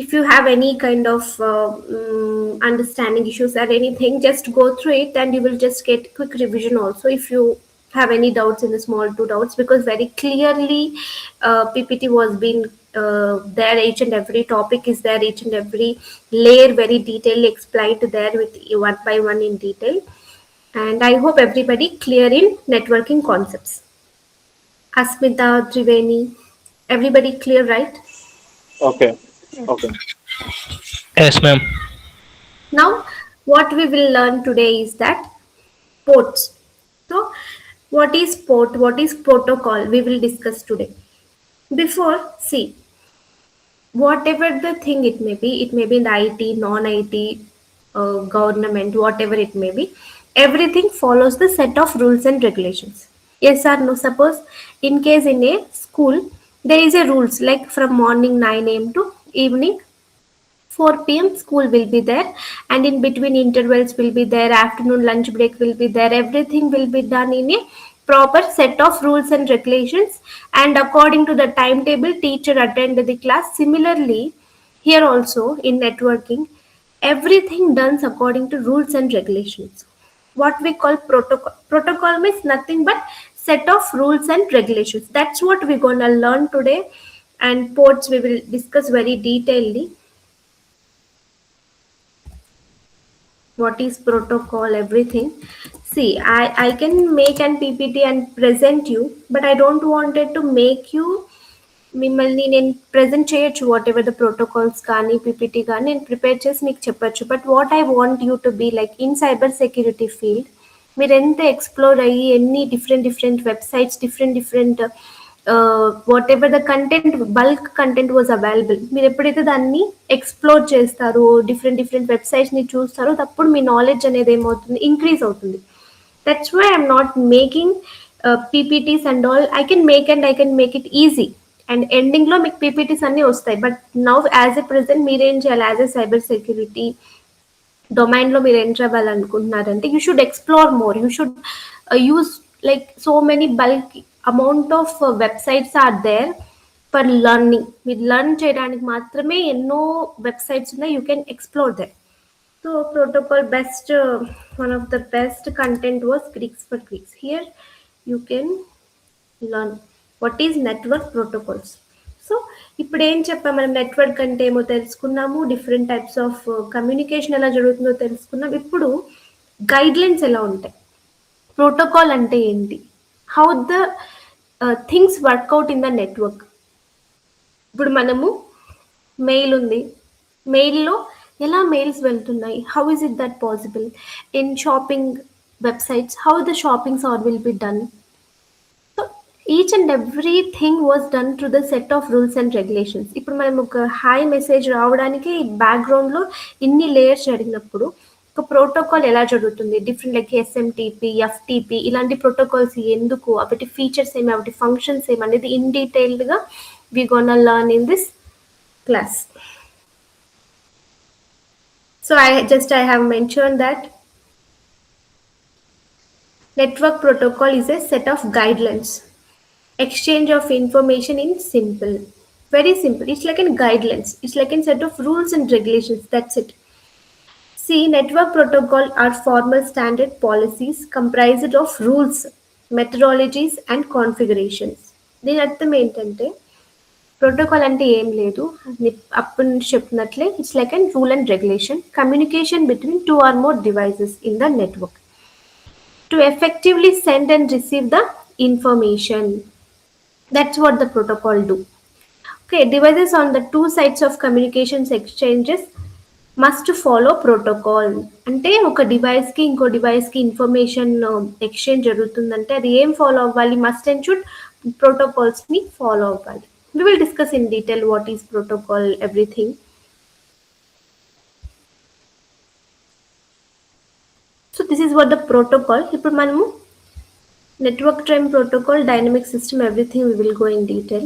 if you have any kind of understanding issues or anything, just go through it and you will just get quick revision also if you have any doubts in the small two doubts, because very clearly PPT was being there, each and every topic is there, each and every layer very detailed explained there with one by one in detail. And I hope everybody clear in networking concepts. Asmita, Triveni, everybody clear, right? Okay. Okay. Yes, ma'am. Now, what we will learn today is that ports. So, what is port? What is protocol? We will discuss today. Before, see, whatever the thing it may be in the IT, non-IT, government, whatever it may be, everything follows the set of rules and regulations. Yes or no? Suppose, in case in a school, there is a rules like from morning 9 a.m. to evening 4 p.m. school will be there, and in between intervals will be there, afternoon lunch break will be there, everything will be done in a proper set of rules and regulations, and according to the timetable teacher attend the class. Similarly, here also in networking, everything done according to rules and regulations. What we call protocol means nothing but set of rules and regulations. That's what we're gonna learn today, and ports we will discuss very detailedly. What is protocol, everything. See, I can make an PPT and present you, but I don't wanted to make you మిమ్మల్ని నేను present చేయొచ్చు whatever the protocols కానీ PPT కానీ నేను prepare చేసి మీకు చెప్పొచ్చు. But what I want you to be like in cyber security field, మీరు ఎంత ఎక్స్ప్లోర్ అయ్యి ఎన్ని different different websites, different different whatever the content, bulk content was available, మీరు ఎప్పుడైతే దాన్ని ఎక్స్ప్లోర్ చేస్తారో, డిఫరెంట్ డిఫరెంట్ వెబ్సైట్స్ని చూస్తారో, అప్పుడు మీ నాలెడ్జ్ అనేది ఏమవుతుంది, ఇంక్రీజ్ అవుతుంది. That's why I'm not making PPTs and all. I can make and I can make it easy. And ending లో మీకు PPTs అన్నీ వస్తాయి. But now as a present మీరేం చేయాలి, యాజ్ ఎ సైబర్ సెక్యూరిటీ డొమైన్లో మీరు ఎంటర్ అవ్వాలనుకుంటున్నారంటే you should explore more, you should use like so many bulk amount of websites are there for learning. మీరు లర్న్ చేయడానికి మాత్రమే ఎన్నో వెబ్సైట్స్ ఉన్నాయి, you can explore there. So protocol best, one of the best content was Greeks for Greeks. Here you can learn what is network protocols. So ఇప్పుడు ఏం చెప్పాం, మనం network అంటే ఏమో తెలుసుకున్నాము, డిఫరెంట్ టైప్స్ ఆఫ్ కమ్యూనికేషన్ ఎలా జరుగుతుందో తెలుసుకున్నాం. ఇప్పుడు గైడ్లైన్స్ ఎలా ఉంటాయి, ప్రోటోకాల్ అంటే ఏంటి, how the things work out in the network. ఇప్పుడు మనము మెయిల్ ఉంది, మెయిల్లో ఎలా మెయిల్స్ వెళ్తున్నాయి, how is it that possible in shopping websites, how the shoppings are will be done. So each and everything was done to the set of rules and regulations. ఇప్పుడు మనం ఒక hi message రావడానికి బ్యాక్గ్రౌండ్లో ఇన్ని layers జరిగినప్పుడు ఒక protocol ఎలా జరుగుతుంది, డిఫరెంట్ లైక్ ఎస్ఎంటీపీ, ఎఫ్టీపీ, ఇలాంటి ప్రోటోకాల్స్ ఎందుకు, వాటి ఫీచర్స్ ఏమి, వాటి ఫంక్షన్స్ ఏమి అనేది ఇన్ డీటెయిల్డ్గా we gonna learn in this class. So I have mentioned that network protocol is a set of guidelines, exchange of information in simple, very simple. It's like a guidelines. It's like a set of rules and regulations. That's it. See, network protocol are formal standard policies comprised of rules, methodologies and configurations. దీని అర్థం ఏంటంటే protocol అంటే ఏం లేదు, అప్పటి నుంచి చెప్పినట్లే it's like and rule and regulation, communication between two or more devices in the network to effectively send and receive the information. That's what the protocol do. Okay, devices on the two sides of communications exchanges must follow protocol. అంటే ఒక డివైస్కి ఇంకో డివైస్కి information exchange జరుగుతుందంటే అది ఏం follow అవ్వాలి, must and should ప్రోటోకాల్స్ని follow అవ్వాలి. We will discuss in detail what is protocol, everything. So this is what the protocol. ఇప్పుడు మనము network time protocol, dynamic system, everything we will go in detail.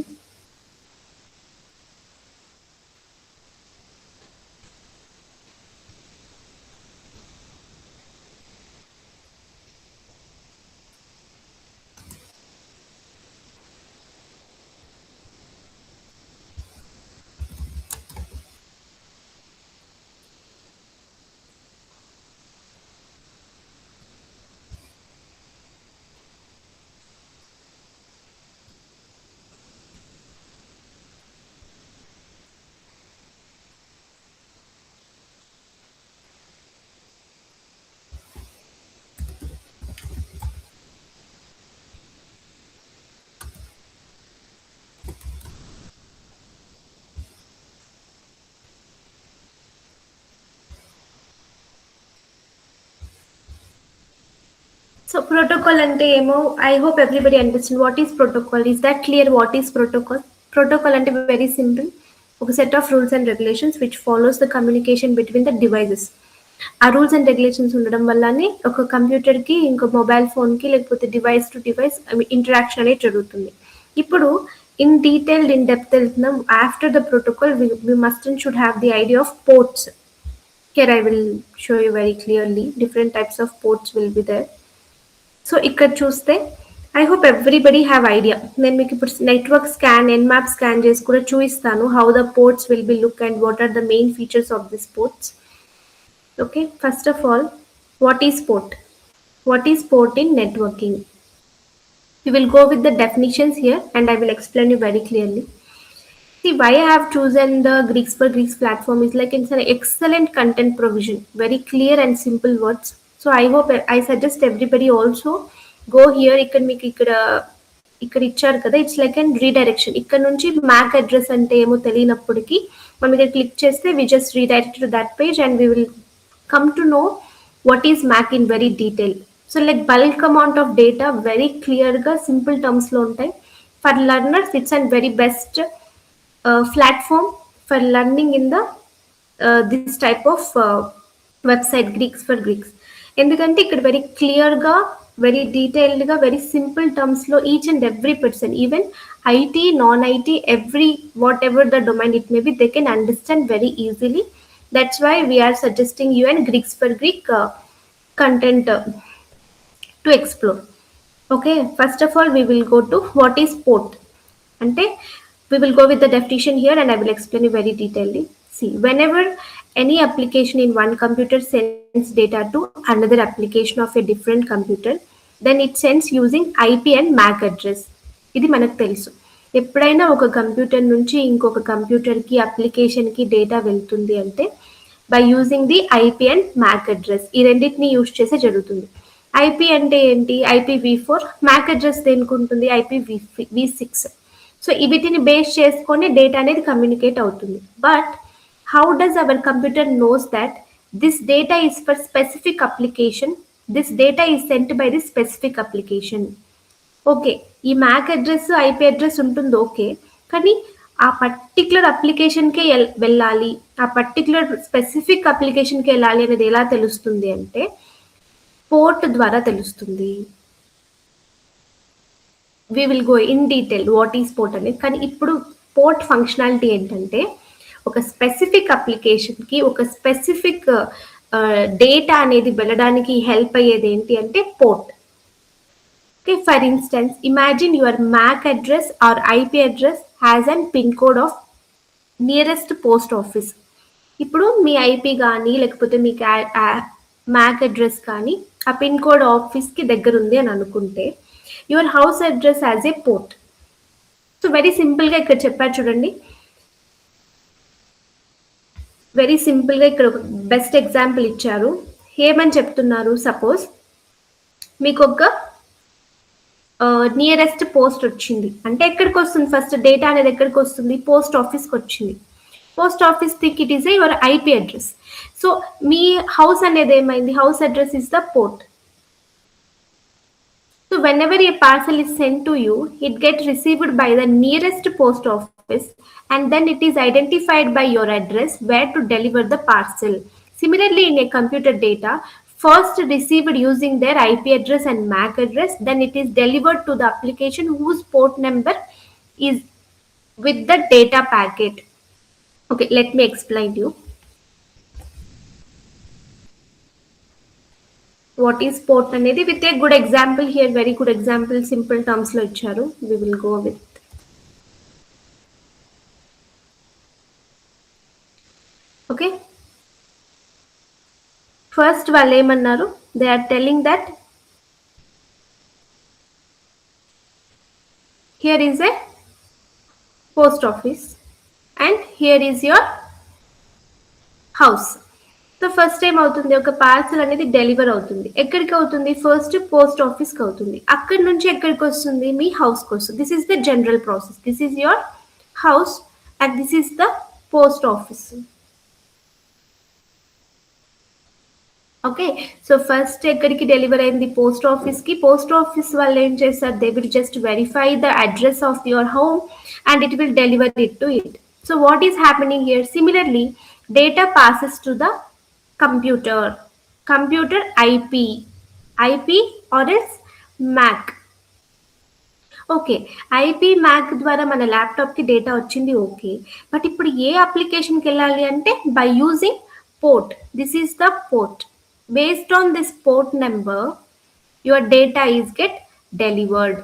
So protocol ante emo, I hope everybody understand what is protocol. Is that clear what is protocol? Protocol ante very simple. ఒక set of rules and regulations which follows the communication between the devices. ఆ rules and regulations ఉండడం వల్లనే ఒక కంప్యూటర్కి ఇంకో mobile ఫోన్కి లేకపోతే device to device interaction అనేది జరుగుతుంది. ఇప్పుడు ఇన్ డీటెయిల్డ్ ఇన్ డెప్త్ వెళ్తున్నాం. After the protocol we must and should have the idea of ports. Here I will show you very clearly. Different types of ports will be there. So ఇక్కడ చూస్తే I hope everybody have idea. నేను మీకు ఇప్పుడు network scan Nmap scan చేసి కూడా చూపిస్తాను how the ports will be look and what are the main features of this ports. Okay, first of all, what is port? What is port in networking? We will go with the definitions here and I will explain you very clearly. See, why I have chosen the Greeks for Greeks platform is like it's an excellent content provision, very clear and simple words. So I hope I suggest everybody also go here. ఇక్కడ ఇచ్చారు కదా, it's like and redirection. ఇక్కడ నుంచి Mac address అంటే ఏమో తెలియనప్పటికీ మనం ఇక్కడ click చేస్తే we just redirect to that page and we will come to know what is MAC in very detail. So like bulk amount of data very clear ga simple terms lo untai. For learners it's a very best platform for learning in the this type of website Greeks for Greeks. ఎందుకంటే ఇక్కడ very క్లియర్గా very డీటెయిల్డ్గా very simple టర్మ్స్లో each and every person even IT non IT every whatever the domain it may be they can understand very easily. That's why we are suggesting you and Greeks for Greek content to explore. Okay, first of all, we will go to what is port. Ante, we will go with the definition here and I will explain you very detailedly. See, whenever any application in one computer sends data to another application of a different computer, then it sends using IP and MAC address. ఇది మనకు తెలుసు. ఎప్పుడైనా ఒక computer నుంచి ఇంకొక కంప్యూటర్కి అప్లికేషన్కి data వెళ్తుంది అంటే by using the IP and MAC address, ఈ రెండింటిని యూజ్ చేసే జరుగుతుంది. ఐపీ అంటే ఏంటి? IPv4. మ్యాక్ అడ్రస్ దేనికి ఉంటుంది? IPv6. సో వీటిని బేస్ చేసుకొని డేటా అనేది కమ్యూనికేట్ అవుతుంది. But how does hour computer knows that this data is for specific application, this data is sent by this specific application. Okay, ఈ Mac address IP address ఉంటుంది okay, కానీ ఆ particular అప్లికేషన్కే వెళ్ళాలి, ఆ particular specific అప్లికేషన్కి వెళ్ళాలి అనేది ఎలా తెలుస్తుంది అంటే పోర్ట్ ద్వారా తెలుస్తుంది. We will go in detail what is port అనేది. కానీ ఇప్పుడు పోర్ట్ ఫంక్షనాలిటీ ఏంటంటే ఒక స్పెసిఫిక్ అప్లికేషన్కి ఒక స్పెసిఫిక్ డేటా అనేది వెళ్ళడానికి హెల్ప్ అయ్యేది ఏంటి అంటే port. Okay, for instance, imagine your MAC address or IP address has an PIN code of nearest post office. ఇప్పుడు మీ ఐపీ కానీ లేకపోతే మీకు మ్యాక్ అడ్రస్ కానీ ఆ పిన్ కోడ్ ఆఫీస్కి దగ్గర ఉంది అని అనుకుంటే your house address as a port. So very సింపుల్గా ఇక్కడ చెప్పారు చూడండి, వెరీ సింపుల్గా ఇక్కడ ఒక బెస్ట్ ఎగ్జాంపుల్ ఇచ్చారు. ఏమని చెప్తున్నారు? సపోజ్ మీకు ఒక నియరెస్ట్ పోస్ట్ వచ్చింది అంటే ఎక్కడికి వస్తుంది? ఫస్ట్ డేటా అనేది ఎక్కడికి వస్తుంది? పోస్ట్ ఆఫీస్కి వచ్చింది. Post office thick it is your IP address. So me house అనేది ఏమైంది? House address is the port. So whenever a parcel is sent to you, it gets received by the nearest post office and then it is identified by your address where to deliver the parcel. Similarly, in a computer data, first received using their IP address and MAC address, then it is delivered to the application whose port number is with the data packet. Okay, let me explain to you. What is port అనేది with a good example here, very good example, simple terms లో ఇచ్చారు. We will go with okay. First వాళ్ళు ఏమన్నారు? They are telling that here is a post office and here is your house. So first time అవుతుంది ఒక parcel అనేది deliver అవుతుంది. ఎక్కడికి అవుతుంది? ఫస్ట్ పోస్ట్ ఆఫీస్కి అవుతుంది. అక్కడి నుంచి ఎక్కడికి వస్తుంది? మీ హౌస్కి వస్తుంది. This is the general process. This is your house and this is the post office. Okay. So first ఎక్కడికి డెలివర్ అయింది? పోస్ట్ ఆఫీస్‌కి. పోస్ట్ ఆఫీస్ వాళ్ళు ఏం చేస్తారు? They will just verify the address of your home and it will deliver it to it. So what is happening here? Similarly data passes to the computer. Computer IP or else Mac. Okay. IP MAC ద్వారా మన ల్యాప్‌టాప్‌కి data వచ్చింది okay. But ఇప్పుడు ఏ అప్లికేషన్‌కెళ్ళాలి అంటే by using port. This is the port. Based on this port number your data is get delivered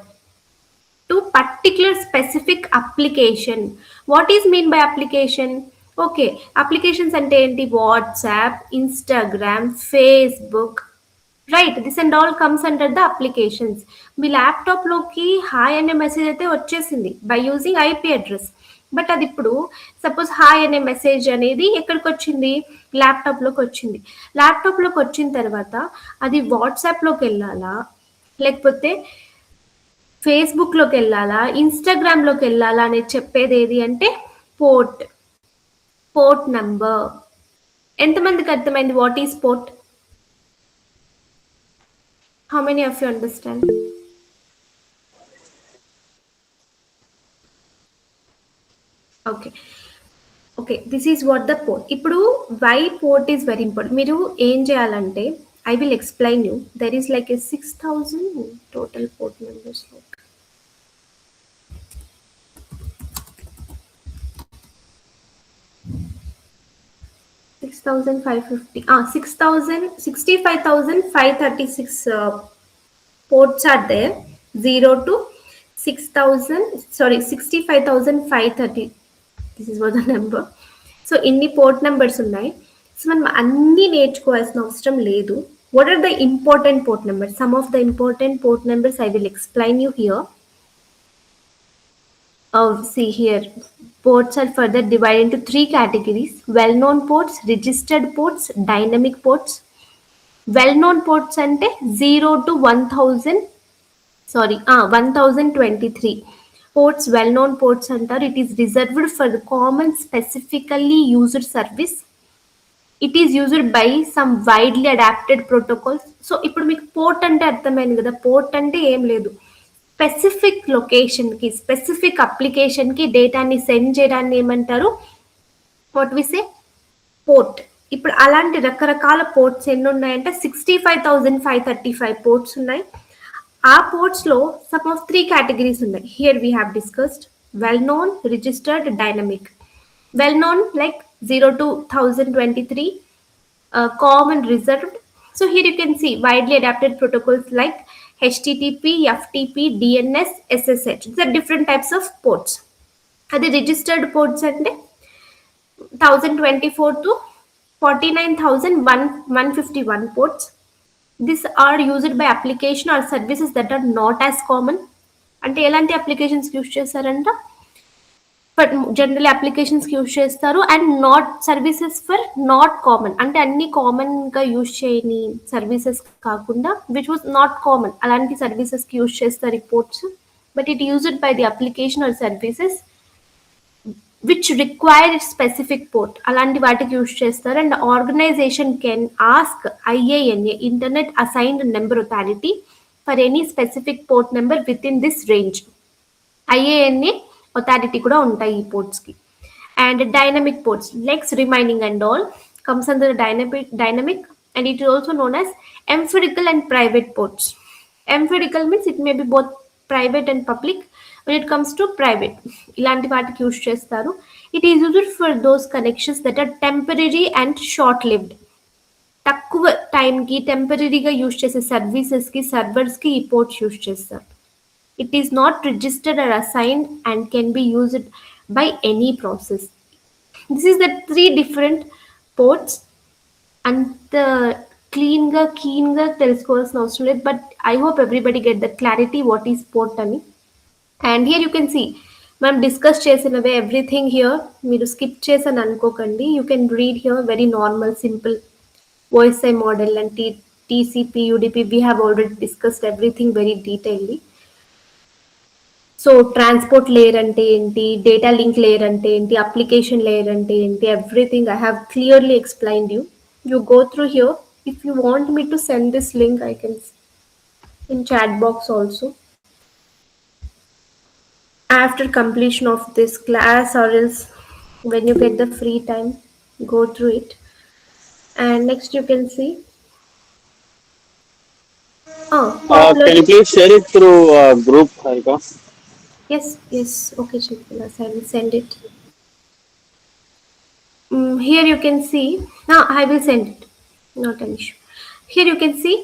to particular specific application. What is mean by application? Okay, applications అంటే ఏంటి? WhatsApp, Instagram, Facebook, right, this and all comes under the applications. మీ ల్యాప్టాప్లోకి hi అనే message అయితే వచ్చేసింది by using IP address. But అది ఇప్పుడు suppose hi అనే మెసేజ్ అనేది ఎక్కడికి వచ్చింది? ల్యాప్టాప్లోకి వచ్చింది. ల్యాప్టాప్లోకి వచ్చిన తర్వాత అది వాట్సాప్లోకి వెళ్ళాలా, లేకపోతే ఫేస్బుక్లోకి వెళ్ళాలా, ఇన్స్టాగ్రామ్లోకి వెళ్ళాలా అనేది చెప్పేది ఏది అంటే పోర్ట్. Port number. ఎంతమందికి అర్థమైంది what is port? How many of you understand? Okay. Okay, this is what the port. ఇప్పుడు why port is very important. మీరు ఏం చేయాలంటే I will explain you. There is like a 6,000 total port numbers. 6,550. 65,536 ports are there. 0 to 6,000. Sorry, 65,530. This is what the number. So ఇన్ని port numbers ఉన్నాయి. So మనం అన్నీ నేర్చుకోవాల్సిన అవసరం లేదు. What are the important port numbers? Some of the important port numbers I will explain you here. See here, ports are further divided into three categories: well-known ports, registered ports, dynamic ports. Well-known ports ante 0 to 1000, 1023 ports well-known ports antaru. It is reserved for the common specifically used service. It is used by some widely adapted protocols. So ఇప్పుడు మీకు port అంటే అర్థమైంది కదా. Port అంటే ఏం లేదు, specific లొకేషన్కి, specific అప్లికేషన్కి డేటాని సెండ్ చేయడాన్ని ఏమంటారు? What we say? పోర్ట్. ఇప్పుడు అలాంటి రకరకాల పోర్ట్స్ ఎన్ని ఉన్నాయంటే 65,535 పోర్ట్స్ ఉన్నాయి. ఆ పోర్ట్స్లో సమ్ ఆఫ్ 3 కేటగిరీస్ ఉన్నాయి. Here we have discussed well known, registered, dynamic. Well known like 0 to 1023, common, reserved. So here you can see widely adapted protocols like HTTP, FTP, DNS, SSH. These are different types of ports. అది registered ports అంటే 1024 to 49,151 ports. These are used by application or services that are not as common. అంటే ఎలాంటి applications use చేస్తారంట? But general అప్లికేషన్స్కి use చేస్తారు. And not services for not common, అంటే అన్ని కామన్గా use చేయని సర్వీసెస్ కాకుండా విచ్ వాజ్ నాట్ కామన్, అలాంటి సర్వీసెస్కి యూజ్ చేస్తారు ఈ ports. But it used by the application or services which require specific port, అలాంటి వాటికి యూజ్ చేస్తారు. And organization can ask IANA, internet assigned number authority, for any specific port number within this range. IANA authority కూడా ఉంటాయి ఈ పోర్ట్స్కి. And dynamic ports లెక్స్ remaining and all comes under dynamic and it is also known as empirical and private ports. Empirical means it may be both private and public. When it comes to private, ఇలాంటి వాటికి use చేస్తారు. It is used for those connections that are temporary and short lived. తక్కువ టైంకి టెంపరీగా use చేసే సర్వీసెస్కి, సర్వర్స్కి ఈ ports use చేస్తారు. It is not registered or assigned and can be used by any process. This is the 3 different ports. అంత క్లీన్గా కీన్గా తెలుసుకోవాల్సిన అవసరం లేదు. But I hope everybody get the clarity what is port అని. And here you can see మనం discuss చేసినవే everything here. మీరు skip చేసని అనుకోకండి. You can read here very normal simple OSI model and TCP, UDP. We have already discussed everything very detailly. So transport layer అంటే ఏంటి, data link layer అంటే ఏంటి, application layer అంటే ఏంటి, everything I have clearly explained you. You go through here If you want me to send this link, I can in chat box also. After completion of this class, or else when you get the free time, go through it. And next you can see, oh, Can you popular. please share it through group, Harika? Yes, okay, Chikvilas, I will send it. Here you can see, I will send it, not an issue. Here you can see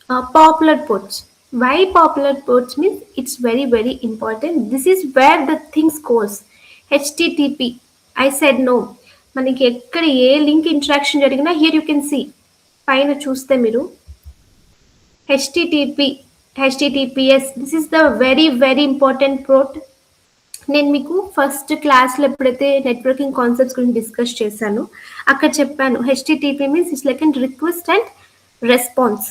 popular ports. Why popular ports means it's very, very important. This is where the things goes. HTTP. I said no. మనకి ఎక్కడ ఏ link interaction జరిగినా here you can see పైన చూస్తే మీరు HTTP HTTPS this is the very very important port. నేను మీకు first క్లాస్లో ఎప్పుడైతే నెట్వర్కింగ్ కాన్సెప్ట్స్ గురించి డిస్కస్ చేశానో అక్కడ చెప్పాను HTTP means it's like and request and response.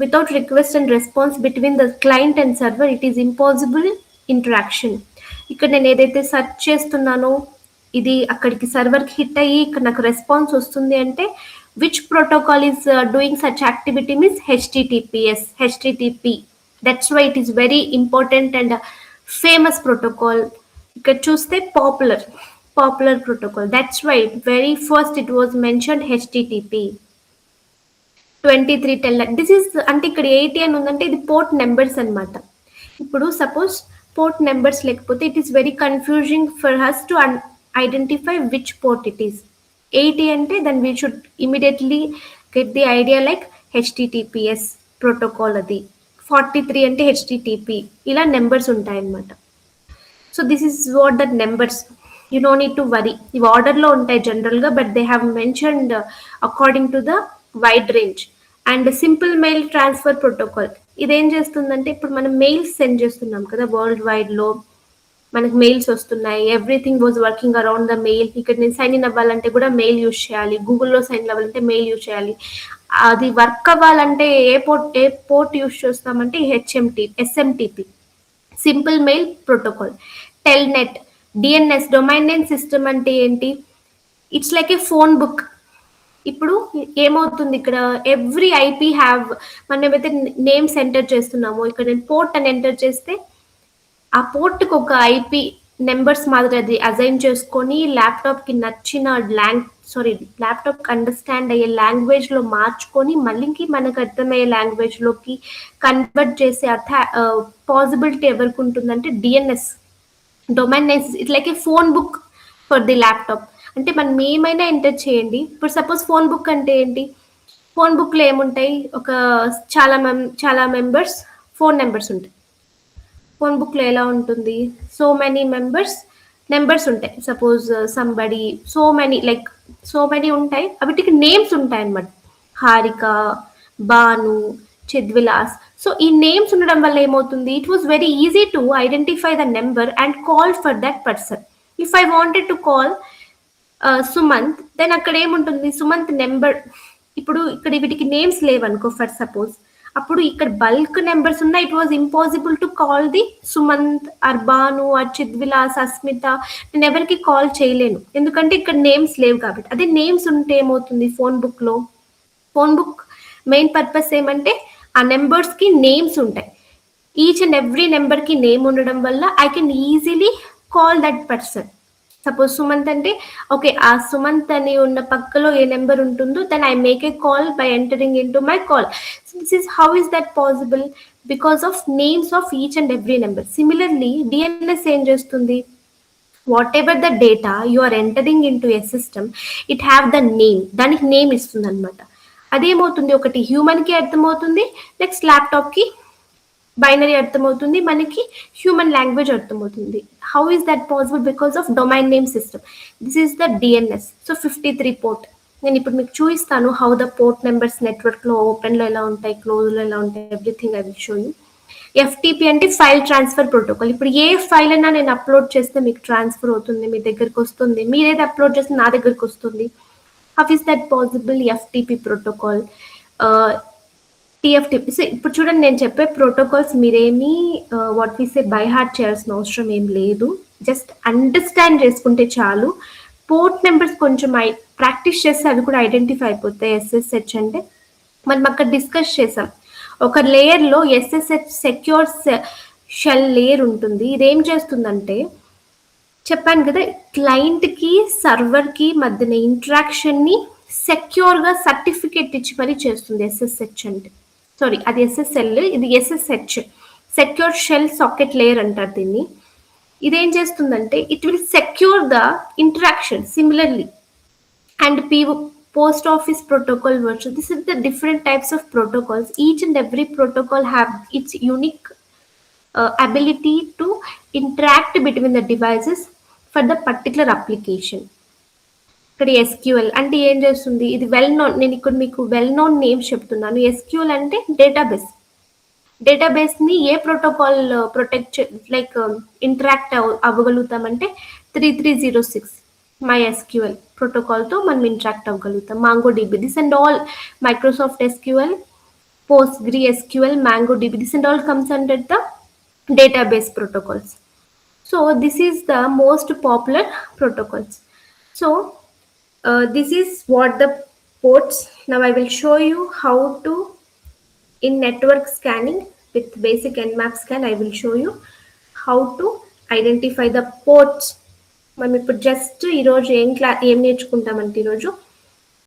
Without request and response between the client and server it is impossible interaction. ఇక్కడ నేను ఏదైతే సెర్చ్ చేస్తున్నానో ఇది అక్కడికి సర్వర్కి హిట్ అయ్యి ఇక్కడ నాకు రెస్పాన్స్ వస్తుంది అంటే which protocol is doing such activity means HTTPS HTTP. That's why it is very important and famous protocol. ఇక్కడ చూస్తే popular protocol. That's why very first it was mention HTTP 2310. This is అంటే ఇక్కడ 80 అని ఉందంటే ఇది port numbers అనమాట. ఇప్పుడు suppose port numbers లేకపోతే it is very confusing for us to identify which port it is. 80 అంటే then we should immediately get the idea like HTTPS protocol అది. 43 అంటే హెచ్టిటిపి. ఇలా నెంబర్స్ ఉంటాయన్నమాట. So this is what that numbers. You no need to worry. ఇవి ఆర్డర్లో ఉంటాయి జనరల్గా, but they have mentioned according to the wide range. And simple mail transfer protocol ఇదేం చేస్తుందంటే ఇప్పుడు మనం మెయిల్స్ సెండ్ చేస్తున్నాం కదా వరల్డ్ వైడ్లో, మనకు మెయిల్స్ వస్తున్నాయి, everything was working around the mail. ఇక్కడ నేను సైన్ ఇన్ అవ్వాలంటే కూడా మెయిల్ యూజ్ చేయాలి, గూగుల్లో సైన్ ఇన్ అవ్వాలంటే మెయిల్ యూజ్ చేయాలి. అది వర్క్ అవ్వాలంటే ఏ పోర్ట్ యూజ్ చేస్తామంటే SMTP simple mail protocol. Telnet, DNS domain name system అంటే ఏంటి? It's like A phone book. ఇప్పుడు ఏమవుతుంది ఇక్కడ ఎవ్రీ ఐపీ హ్యావ్ మనం ఏవైతే నేమ్స్ ఎంటర్ చేస్తున్నామో ఇక్కడ నేను పోర్ట్ అని ఎంటర్ చేస్తే ఆ పోర్ట్కి ఒక ఐపీ నెంబర్స్ మాదిరి అది అజైన్ చేసుకొని ల్యాప్టాప్కి నచ్చిన ల్యాప్టాప్కి అండర్స్టాండ్ అయ్యే లాంగ్వేజ్లో మార్చుకొని మళ్ళీకి మనకు అర్థమయ్యే లాంగ్వేజ్లోకి కన్వర్ట్ చేసే పాసిబిలిటీ ఎవరికి ఉంటుందంటే DNS domain names. It like A phone book for the laptop. అంటే మనం ఏమైనా ఎంటర్ చేయండి. ఇప్పుడు సపోజ్ ఫోన్ బుక్ అంటే ఏంటి? ఫోన్ బుక్లో ఏముంటాయి? ఒక చాలా మెంబర్స్ ఫోన్ నెంబర్స్ ఉంటాయి. ఫోన్ బుక్లో ఎలా ఉంటుంది? సో మెనీ నెంబర్స్ ఉంటాయి. సపోజ్ సంబడి సో మెనీ ఉంటాయి. వీటికి నేమ్స్ ఉంటాయి అన్నమాట. హారిక, బాను, చిద్విలాస్. సో ఈ నేమ్స్ ఉండడం వల్ల ఏమవుతుంది? It was very easy to identify the number and call for that person. If I wanted to call Sumanth, then అక్కడ ఏముంటుంది? సుమంత్ నెంబర్. ఇప్పుడు ఇక్కడ వీటికి నేమ్స్ లేవనుకో ఫర్ సపోజ్, అప్పుడు ఇక్కడ బల్క్ నెంబర్స్ ఉన్నాయి. It was impossible to call the Sumanth, Arbaan, Chidvilas, Asmita. నేను ఎవరికి కాల్ చేయలేను ఎందుకంటే ఇక్కడ నేమ్స్ లేవు కాబట్టి. అదే నేమ్స్ ఉంటే ఏమవుతుంది? ఫోన్ బుక్ మెయిన్ పర్పస్ ఏమంటే ఆ నెంబర్స్కి నేమ్స్ ఉంటాయి. ఈచ్ అండ్ ఎవ్రీ నెంబర్కి నేమ్ ఉండడం వల్ల I can easily call that person. Suppose Sumanth అంటే ఓకే, ఆ సుమంత్ అని ఉన్న పక్కలో ఏ నెంబర్ ఉంటుందో then I make a call by entering into my call. So this is how is that possible? Because of names of each and every number. Similarly DNS ఏం చేస్తుంది? Whatever the data you are entering into a system, it have the name. దానికి name ఇస్తుంది అనమాట. అదేమవుతుంది? ఒకటి హ్యూమన్కి అర్థమవుతుంది, next ల్యాప్టాప్కి binary అర్థమవుతుంది, మనకి human language అర్థమవుతుంది. How is that possible? Because of domain name system. This is the DNS. So 53 port. నేను ఇప్పుడు మీకు చూపిస్తాను హౌ ద పోర్ట్ నెంబర్స్ నెట్వర్క్లో ఓపెన్లో ఎలా ఉంటాయి, క్లోజ్లో ఎలా ఉంటాయి, everything I will show you. FTP అంటే ఫైల్ ట్రాన్స్ఫర్ ప్రోటోకాల్. ఇప్పుడు ఏ ఫైల్ అయినా నేను అప్లోడ్ చేస్తే మీకు ట్రాన్స్ఫర్ అవుతుంది, మీ దగ్గరికి వస్తుంది. మీరేది అప్లోడ్ చేస్తే నా దగ్గరికి వస్తుంది. How is that possible? FTP protocol, TFTP. So ఇప్పుడు చూడండి, నేను చెప్పే ప్రోటోకాల్స్ మీరేమీ what we say by heart చేయాల్సిన అవసరం ఏం లేదు. జస్ట్ అండర్స్టాండ్ చేసుకుంటే చాలు. పోర్ట్ నెంబర్స్ కొంచెం ప్రాక్టీస్ చేస్తే అవి కూడా ఐడెంటిఫై అయిపోతాయి. ఎస్ఎస్హెచ్ అంటే మనం అక్కడ డిస్కస్ చేసాం. ఒక లేయర్లో ఎస్ఎస్హెచ్ సెక్యూర్ షెల్ లేయర్ ఉంటుంది. ఇదేం చేస్తుందంటే చెప్పాను కదా, క్లయింట్కి సర్వర్కి మధ్యన ఇంటరాక్షన్ని సెక్యూర్గా సర్టిఫికేట్ ఇచ్చి మరీ చేస్తుంది ఎస్ఎస్హెచ్ అంటే. సారీ, అది ఎస్ఎస్ఎల్, ఇది SSH, secure shell socket layer అంటారు దీన్ని. ఇదేం చేస్తుందంటే it will secure the interaction similarly. And post office protocol version, this is the different types of protocols. Each and every protocol have its unique ability to interact between the devices for the particular application. ఇక్కడ SQL అంటే ఏం చేస్తుంది, ఇది well known, నేను ఇక్కడ మీకు well known names చెప్తున్నాను. SQL అంటే డేటాబేస్. డేటాబేస్ని ఏ ప్రోటోకాల్ ప్రొటెక్ట్ లైక్ ఇంటరాక్ట్ అవ్వగలుగుతామంటే 3306 MySQL ప్రోటోకాల్తో మనం ఇంటరాక్ట్ అవ్వగలుగుతాం. MongoDB, this and all, Microsoft SQL, PostgreSQL, MongoDB, this and all comes under the database protocols. So this is the most popular protocols. So this is what the ports. Now I will show you how to, in network scanning with basic nmap scan, I will show you how to identify the ports. మనం ఇప్పుడు just ఈరోజు ఏం నేర్చుకుంటామంటే ఈరోజు